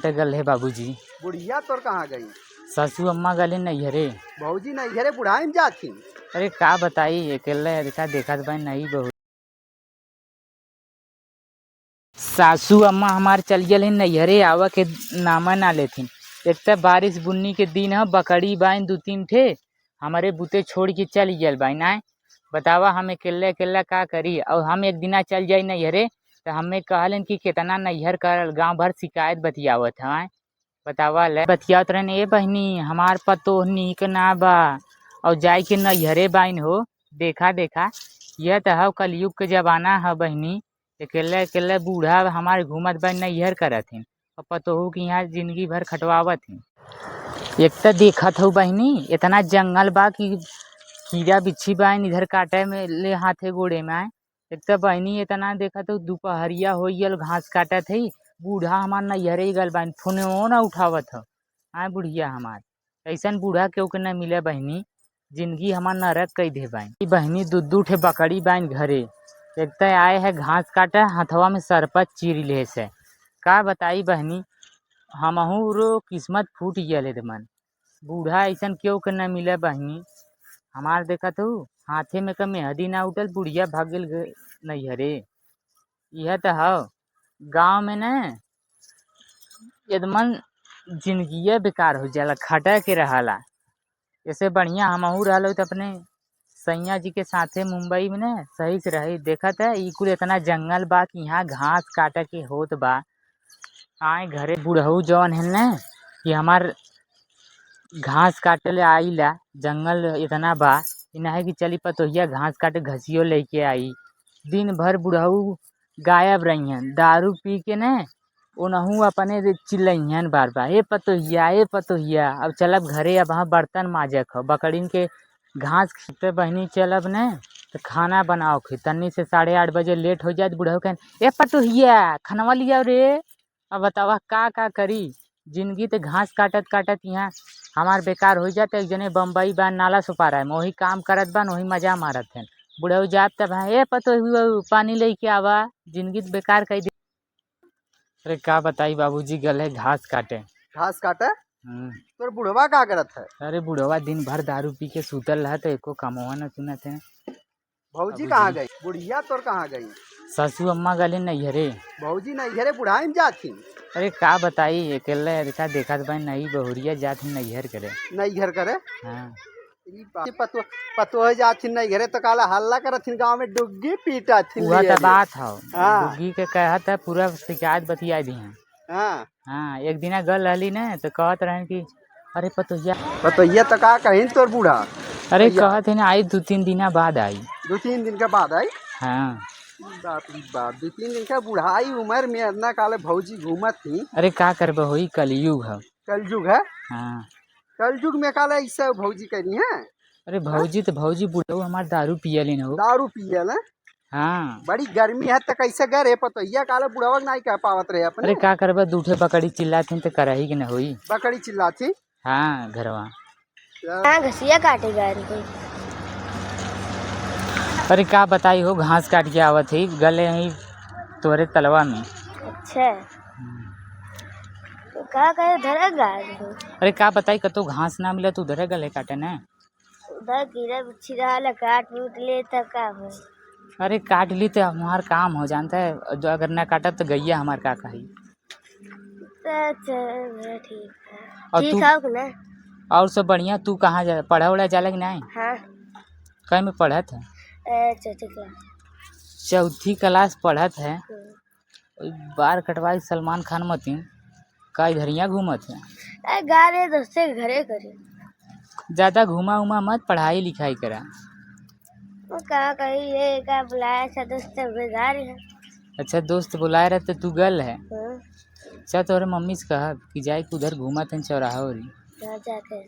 काटे गल है बाबूजी। बुढ़िया तोर कहाँ गई? ससु अम्मा गले नैहरे। भौजी नैहरे बुढ़ाई में जाती। अरे का बताई अकेले देखा भाई नहीं बहू। सासू अम्मा हमार चल गए नैहरे आवा के नामा ना लेथिन। एक तो बारिश बुन्नी के दिन है, बकरी बाइन 2-3 ठे हमारे बुते छोड़ के चल गए बाइन। आए बतावा हम अकेले अकेला का करी। और हम एक दिना चल जाई नैहरे तो हमें कहलन कि कितना नैहर कर गाँव भर शिकायत बतियावत है। बतावा ले बतियावत रहने ए बहनी हमार पतोह नीक ना बा और जाय के नैहरे बाइन हो। देखा यह तो है कलयुग के जमाना है बहनी। अकेले अकेले बूढ़ा हमारे घूमत बाइन नैहर करत हैं और पतोहू की यहाँ जिंदगी भर खटवावत हैं। एक तो देखत हो बहनी इतना जंगल बा कि कीड़ा बिच्छी बाइन इधर काटे में ले हाथे गोड़े में। आए एक तो बहनी इतना देखत हो दोपहरिया हो गल घास काटत है। बूढ़ा हमार नैहरे गल बाइन फोनो ना उठावत हो। आए बुढ़िया हमार ऐसन बूढ़ा केहू के न मिले बहनी। जिंदगी हमार नरक कई दे बाइन। बहनी 2-2 ठे बकरी बाइन घरे। एक तो आए है घास काटे हथवा में सरपत चीर ले से। का बताई बहनी हमहू रो किस्मत फूट गया मन। बूढ़ा ऐसन क्यों के न मिले बहनी। हमार देखत हो हाथे में का मेहदी ना उठल बुढ़िया भाग गल नैहरे। यह तो है गाँव में न एकदम जिंदगी बेकार हो जाला खटा के रहला। ऐसे बढ़िया हमहू रहलो तो अपने सैया जी के साथे मुंबई में न सही से रही। देखत है ई कुल इतना जंगल बा कि यहाँ घास काटे के होत बा। आए घरे बुढ़ऊ जवन है न कि हमार घास काटे ले आईला जंगल इतना बा है कि चली पतोहिया घास काटे घसियो लेके आई। दिन भर बुढ़ऊ गायब रही हैं दारू पी के न ओनहू अपने चिल्लहियन बार बार ए पतोहिया। अब चलब घरे अब हाँ बर्तन माजक हो बकरीन के घास पे बहनी चलब न तो खाना बनाओ खे तन्नी से 8:30 बजे लेट हो जाए तो बुढ़ऊ कहें ए पतोहिया खनवा लिया रे। अब बतावा का करी। जिंदगी तो घास काटत काटत यहाँ हमार बेकार हो जाते। एक जने बम्बई बा नाला सुपारा है वही काम करत बा वही मजा मारत है। बुढ़ऊ जाब तब ए पतोहिया पानी लेके आवा। जिंदगी तो बेकार कई दे। अरे का बताई बाबूजी गले घास काटे। घास काटे तोर बुढ़वा का करत है? अरे बुढ़वा दिन भर दारू पी के सुतल रहा तो एको कमवा न सुनत है। भौजी कहाँ गई? बुढ़िया तोर कहाँ गई? ससु अम्मा गले नैहरे। भौजी नैहरे बुढ़ाई में जाती। अरे का बताई अकेले देखा भाई नई बहुरिया जाती नैहर करे। नैहर करे हाँ पतो है जाती नैहरे तो काला हल्ला करथिन गांव में डुग्गी पीटा थी। वह तो बात है डुग्गी के कहत है पूरा शिकायत बतिया दी है। हाँ एक दिन गल रहली न तो कहत रहे कि अरे पतोहिया तो का कहीं तोर बूढ़ा। अरे कहत है ना आई 2-3 दिन बाद आई। 2-3 दिन के बाद आई? हाँ बाप रे बाप 2-3 दिन का बुढ़ाई उम्र में इतना काले भौजी घूमत थी। अरे का करब होई कलयुग है। कलयुग है? हाँ कलयुग में काले ऐसा भौजी करी है। अरे भौजी बुढ़ऊ हमार दारू पियलिन हो। दारू पियल है? हाँ बड़ी गर्मी है तो कैसे गए पतोहिया काले बुढ़वा नहीं कह पावत रहे अपने। अरे का करब 2 ठे बकरी चिल्लाती तो करही कि न होई। बकरी चिल्लाती? हाँ घरवा घसिया काटे गए थे। अरे का बताई हो घास काट के आवत ही गले ही तोरे तलवा में। अच्छा तो का करे धरे गए हो? अरे का बताई कतो घास ना मिले तो उधरे गले काटे न। उधर कीड़ा बिच्छी रहा काट पीट ले तब का हो? अरे काट ली तो हमार काम हो जानता है जो अगर ना काटब तो गैया हमार का कही। ठीक है और ठीक तू है ना? और सब बढ़िया। तू कहाँ जा पढ़ा उड़ा जाला कि नहीं? हाँ कहीं में पढ़त है? चौथी क्लास। 4ठी क्लास पढ़त है। बार कटवाई सलमान खान मतीन का इधरिया घूमत है। गारे दोस्ते घरे करे ज्यादा घुमा उमा मत पढ़ाई लिखाई करा। कहा कही ये का बुलाया था दोस्त बेकार है। अच्छा दोस्त बुलाए रहे तो तू गल है। अच्छा तोरे मम्मी से कहा कि जाए उधर घूमत है चौराहा। जाते